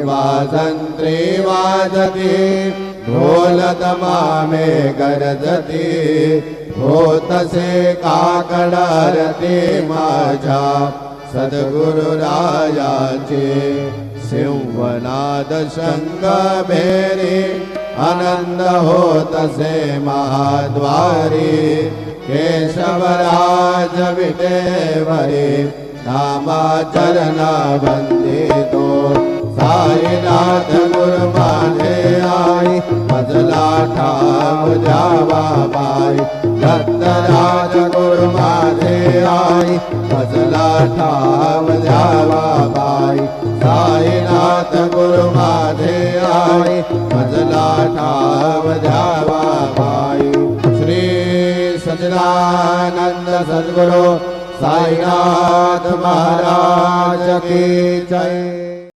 वाजन्त्री वाजती ढोल दमा में गरजती होतसे काकड आरती माझ्या सद्गुरु रायाचे सिंहनाद शंख भेरी आनंद होतसे महाद्वारी केशवराज विटेवरी नामा चरणा वंदितो साईनाथ गुरु माझे आई मजला ठाव जावा बाई दत्तराज गुरु माझे आई मजला ठाव जावा बाई साईनाथ गुरु माझे आई मजला ठाव जावा बाई। श्री सच्चिदानंद सद्गुरु साईनाथ महाराज की जय।